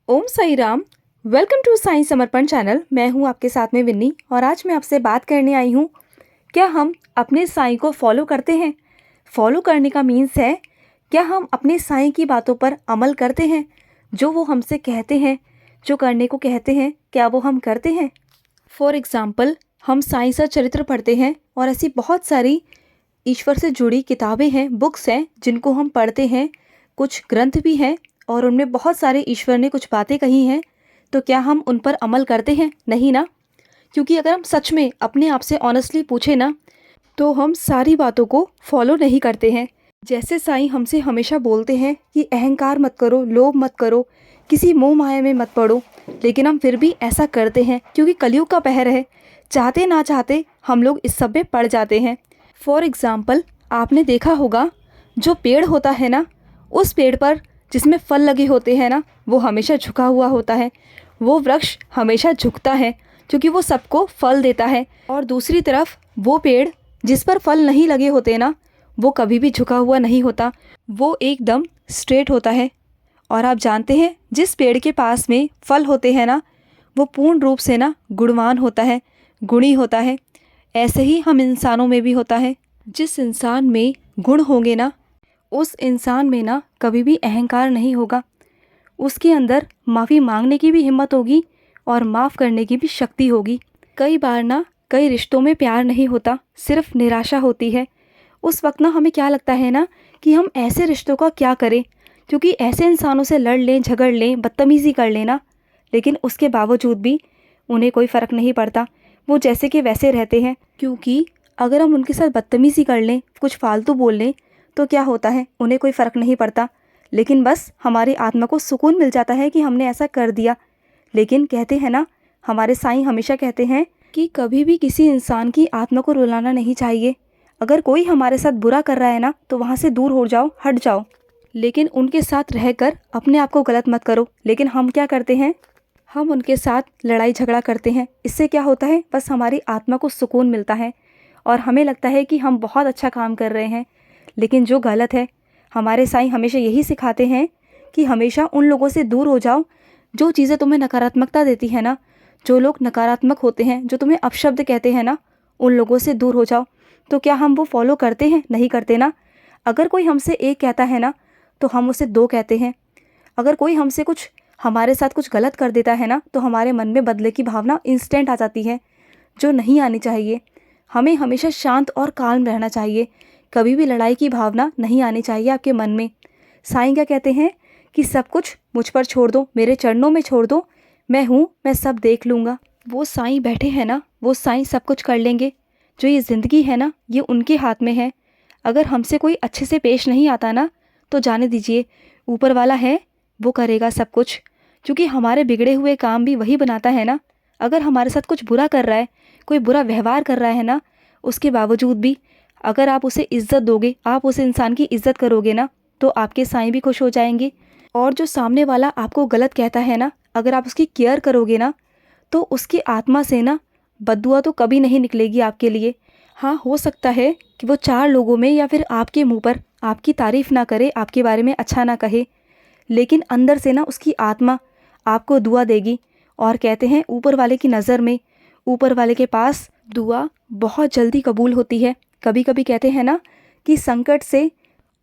Om Sai Ram. Welcome to Sai Samarpan channel. मैं हूं आपके साथ में विन्नी और आज मैं आपसे बात करने आई हूं, क्या हम अपने साईं को फॉलो करते हैं। फॉलो करने का मीन्स है क्या हम अपने साईं की बातों पर अमल करते हैं, जो वो हमसे कहते हैं, जो करने को कहते हैं, क्या वो हम करते हैं। फॉर एग्ज़ाम्पल, हम साईं सा चरित्र पढ़ते हैं और ऐसी बहुत सारी ईश्वर से जुड़ी किताबें हैं, बुक्स हैं जिनको हम पढ़ते हैं। कुछ ग्रंथ भी हैं और उनमें बहुत सारे ईश्वर ने कुछ बातें कही हैं, तो क्या हम उन पर अमल करते हैं? नहीं ना। क्योंकि अगर हम सच में अपने आप से ऑनेस्टली पूछे ना, तो हम सारी बातों को फॉलो नहीं करते हैं। जैसे साईं हमसे हमेशा बोलते हैं कि अहंकार मत करो, लोभ मत करो, किसी मोह माया में मत पड़ो, लेकिन हम फिर भी ऐसा करते हैं क्योंकि कलयुग का कहर है। चाहते ना चाहते हम लोग इस सब में पड़ जाते हैं। फॉर एग्ज़ाम्पल, आपने देखा होगा जो पेड़ होता है ना, उस पेड़ पर जिसमें फल लगे होते हैं ना, वो हमेशा झुका हुआ होता है। वो वृक्ष हमेशा झुकता है क्योंकि वो सबको फल देता है। और दूसरी तरफ वो पेड़ जिस पर फल नहीं लगे होते ना, वो कभी भी झुका हुआ नहीं होता, वो एकदम स्ट्रेट होता है। और आप जानते हैं, जिस पेड़ के पास में फल होते हैं ना, वो पूर्ण रूप से ना गुणवान होता है, गुणी होता है। ऐसे ही हम इंसानों में भी होता है। जिस इंसान में गुण होंगे ना, उस इंसान में ना कभी भी अहंकार नहीं होगा। उसके अंदर माफ़ी मांगने की भी हिम्मत होगी और माफ़ करने की भी शक्ति होगी। कई बार ना कई रिश्तों में प्यार नहीं होता, सिर्फ निराशा होती है। उस वक्त ना हमें क्या लगता है ना कि हम ऐसे रिश्तों का क्या करें, क्योंकि ऐसे इंसानों से लड़ लें, झगड़ लें, बदतमीज़ी कर लेना, लेकिन उसके बावजूद भी उन्हें कोई फ़र्क नहीं पड़ता। वो जैसे कि वैसे रहते हैं। क्योंकि अगर हम उनके साथ बदतमीज़ी कर लें, कुछ फालतू बोल लें, तो क्या होता है, उन्हें कोई फ़र्क नहीं पड़ता, लेकिन बस हमारी आत्मा को सुकून मिल जाता है कि हमने ऐसा कर दिया। लेकिन कहते हैं ना, हमारे साईं हमेशा कहते हैं कि कभी भी किसी इंसान की आत्मा को रुलाना नहीं चाहिए। अगर कोई हमारे साथ बुरा कर रहा है ना, तो वहाँ से दूर हो जाओ, हट जाओ, लेकिन उनके साथ रहकर अपने आप को गलत मत करो। लेकिन हम क्या करते हैं, हम उनके साथ लड़ाई झगड़ा करते हैं। इससे क्या होता है, बस हमारी आत्मा को सुकून मिलता है और हमें लगता है कि हम बहुत अच्छा काम कर रहे हैं, लेकिन जो गलत है। हमारे साईं हमेशा यही सिखाते हैं कि हमेशा उन लोगों से दूर हो जाओ जो चीज़ें तुम्हें नकारात्मकता देती है ना, जो लोग नकारात्मक होते हैं, जो तुम्हें अपशब्द कहते हैं ना, उन लोगों से दूर हो जाओ। तो क्या हम वो फॉलो करते हैं? नहीं करते ना। अगर कोई हमसे एक कहता है ना, तो हम उसे दो कहते हैं। अगर कोई हमसे कुछ हमारे साथ कुछ गलत कर देता है ना, तो हमारे मन में बदले की भावना इंस्टेंट आ जाती है, जो नहीं आनी चाहिए। हमें हमेशा शांत और काल्म रहना चाहिए। कभी भी लड़ाई की भावना नहीं आनी चाहिए आपके मन में। साईं क्या कहते हैं कि सब कुछ मुझ पर छोड़ दो, मेरे चरणों में छोड़ दो, मैं हूँ, मैं सब देख लूँगा। वो साईं बैठे हैं ना, वो साईं सब कुछ कर लेंगे। जो ये ज़िंदगी है ना, ये उनके हाथ में है। अगर हमसे कोई अच्छे से पेश नहीं आता ना, तो जाने दीजिए, ऊपर वाला है, वो करेगा सब कुछ, क्योंकि हमारे बिगड़े हुए काम भी वही बनाता है ना। अगर हमारे साथ कुछ बुरा कर रहा है, कोई बुरा व्यवहार कर रहा है ना, उसके बावजूद भी अगर आप उसे इज़्ज़त दोगे, आप उस इंसान की इज़्ज़त करोगे ना, तो आपके साईं भी खुश हो जाएंगे। और जो सामने वाला आपको गलत कहता है ना, अगर आप उसकी केयर करोगे ना, तो उसकी आत्मा से ना बद्दुआ तो कभी नहीं निकलेगी आपके लिए। हाँ, हो सकता है कि वो चार लोगों में या फिर आपके मुंह पर आपकी तारीफ़ ना करे, आपके बारे में अच्छा ना कहे, लेकिन अंदर से ना उसकी आत्मा आपको दुआ देगी। और कहते हैं, ऊपर वाले की नज़र में, ऊपर वाले के पास दुआ बहुत जल्दी कबूल होती है। कभी कभी कहते हैं ना कि संकट से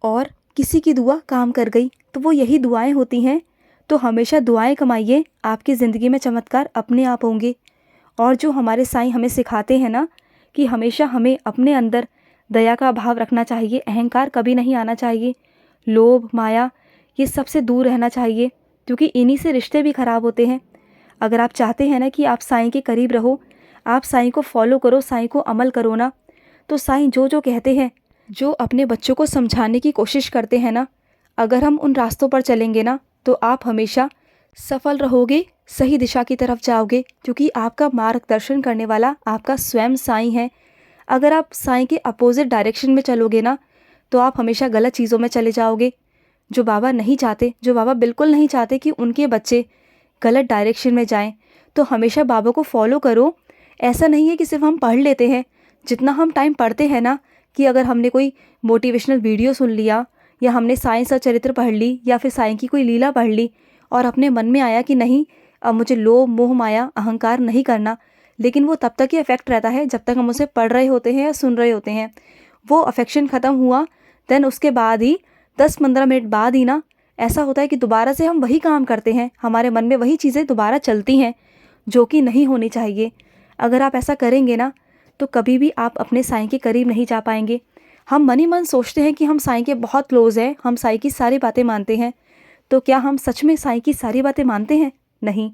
और किसी की दुआ काम कर गई, तो वो यही दुआएं होती हैं। तो हमेशा दुआएं कमाइए, आपकी ज़िंदगी में चमत्कार अपने आप होंगे। और जो हमारे साईं हमें सिखाते हैं ना कि हमेशा हमें अपने अंदर दया का भाव रखना चाहिए, अहंकार कभी नहीं आना चाहिए, लोभ माया ये सबसे दूर रहना चाहिए, क्योंकि इन्हीं से रिश्ते भी ख़राब होते हैं। अगर आप चाहते हैं ना कि आप साईं के करीब रहो, आप साईं को फॉलो करो, साईं को अमल करो ना, तो साईं जो जो कहते हैं, जो अपने बच्चों को समझाने की कोशिश करते हैं ना, अगर हम उन रास्तों पर चलेंगे ना, तो आप हमेशा सफल रहोगे, सही दिशा की तरफ जाओगे, क्योंकि आपका मार्गदर्शन करने वाला आपका स्वयं साईं है। अगर आप साईं के अपोजिट डायरेक्शन में चलोगे ना, तो आप हमेशा गलत चीज़ों में चले जाओगे। जो बाबा नहीं चाहते, जो बाबा बिल्कुल नहीं चाहते कि उनके बच्चे गलत डायरेक्शन में जाएं, तो हमेशा बाबा को फॉलो करो। ऐसा नहीं है कि सिर्फ हम पढ़ लेते हैं। जितना हम टाइम पढ़ते हैं ना, कि अगर हमने कोई मोटिवेशनल वीडियो सुन लिया, या हमने साईं सा चरित्र पढ़ ली, या फिर साईं की कोई लीला पढ़ ली, और अपने मन में आया कि नहीं, अब मुझे लोभ मोह माया अहंकार नहीं करना, लेकिन वो तब तक ही इफेक्ट रहता है जब तक हम उसे पढ़ रहे होते हैं या सुन रहे होते हैं। वो अफेक्शन ख़त्म हुआ, देन उसके बाद ही 10-15 मिनट बाद ही ना ऐसा होता है कि दोबारा से हम वही काम करते हैं, हमारे मन में वही चीज़ें दोबारा चलती हैं जो कि नहीं होनी चाहिए। अगर आप ऐसा करेंगे ना तो कभी भी आप अपने साईं के करीब नहीं जा पाएंगे। हम मन ही मन सोचते हैं कि हम साईं के बहुत क्लोज़ हैं, हम साईं की सारी बातें मानते हैं, तो क्या हम सच में साईं की सारी बातें मानते हैं? नहीं,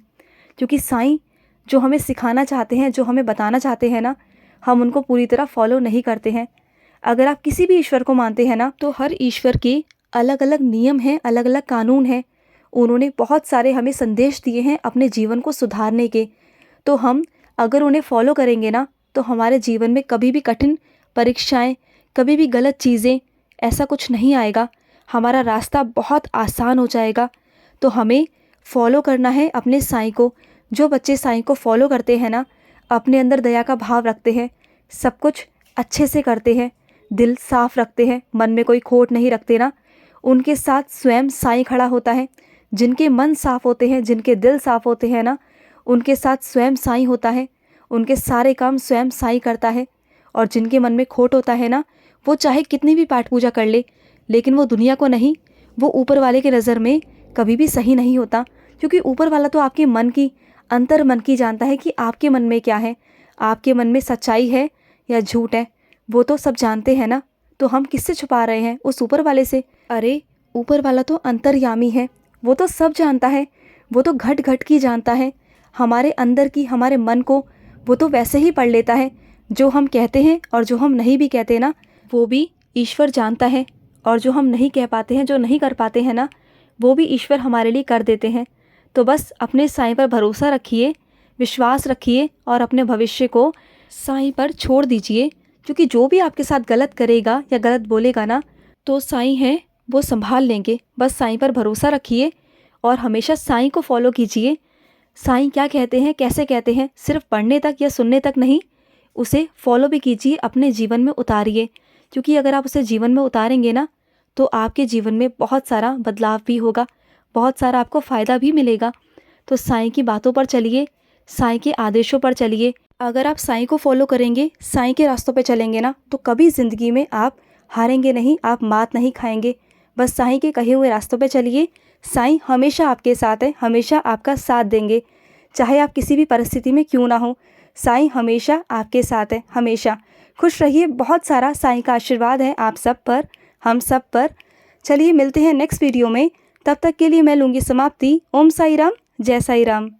क्योंकि साईं जो हमें सिखाना चाहते हैं, जो हमें बताना चाहते हैं ना, हम उनको पूरी तरह फॉलो नहीं करते हैं। अगर आप किसी भी ईश्वर को मानते हैं ना, तो हर ईश्वर के अलग अलग नियम हैं, अलग अलग कानून हैं। उन्होंने बहुत सारे हमें संदेश दिए हैं अपने जीवन को सुधारने के। तो हम अगर उन्हें फॉलो करेंगे ना, तो हमारे जीवन में कभी भी कठिन परीक्षाएं, कभी भी गलत चीज़ें, ऐसा कुछ नहीं आएगा। हमारा रास्ता बहुत आसान हो जाएगा। तो हमें फॉलो करना है अपने साईं को। जो बच्चे साईं को फॉलो करते हैं ना, अपने अंदर दया का भाव रखते हैं, सब कुछ अच्छे से करते हैं, दिल साफ रखते हैं, मन में कोई खोट नहीं रखते ना, उनके साथ स्वयं साईं खड़ा होता है। जिनके मन साफ होते हैं, जिनके दिल साफ होते हैं ना, उनके साथ स्वयं साईं होता है। उनके सारे काम स्वयं साईं करता है। और जिनके मन में खोट होता है ना, वो चाहे कितनी भी पाठ पूजा कर ले, लेकिन वो दुनिया को नहीं, वो ऊपर वाले के नज़र में कभी भी सही नहीं होता। क्योंकि ऊपर वाला तो आपके मन की, अंतर मन की जानता है कि आपके मन में क्या है, आपके मन में सच्चाई है या झूठ है, वो तो सब जानते हैं ना। तो हम किससे छुपा रहे हैं? उस ऊपर वाले से। अरे ऊपर वाला तो अंतर्यामी है, वो तो सब जानता है, वो तो घट घट की जानता है। हमारे अंदर की, हमारे मन को वो तो वैसे ही पढ़ लेता है। जो हम कहते हैं और जो हम नहीं भी कहते ना, वो भी ईश्वर जानता है। और जो हम नहीं कह पाते हैं, जो नहीं कर पाते हैं ना, वो भी ईश्वर हमारे लिए कर देते हैं। तो बस अपने साईं पर भरोसा रखिए, विश्वास रखिए और अपने भविष्य को साईं पर छोड़ दीजिए। क्योंकि जो भी आपके साथ गलत करेगा या गलत बोलेगा ना, तो साईं हैं, वो संभाल लेंगे। बस साईं पर भरोसा रखिए और हमेशा साईं को फॉलो कीजिए। साईं क्या कहते हैं, कैसे कहते हैं, सिर्फ पढ़ने तक या सुनने तक नहीं, उसे फॉलो भी कीजिए, अपने जीवन में उतारिए। क्योंकि अगर आप उसे जीवन में उतारेंगे ना, तो आपके जीवन में बहुत सारा बदलाव भी होगा, बहुत सारा आपको फ़ायदा भी मिलेगा। तो साईं की बातों पर चलिए, साईं के आदेशों पर चलिए। अगर आप साईं को फॉलो करेंगे, साईं के रास्तों पे चलेंगे ना, तो कभी ज़िंदगी में आप हारेंगे नहीं, आप मात नहीं खाएंगे। बस साईं के कहे हुए रास्तों पे चलिए। साईं हमेशा आपके साथ है, हमेशा आपका साथ देंगे, चाहे आप किसी भी परिस्थिति में क्यों ना हो। साईं हमेशा आपके साथ है, हमेशा। खुश रहिए, बहुत सारा साईं का आशीर्वाद है आप सब पर, हम सब पर। चलिए मिलते हैं नेक्स्ट वीडियो में, तब तक के लिए मैं लूँगी समाप्ति। ओम साई राम, जय साई राम।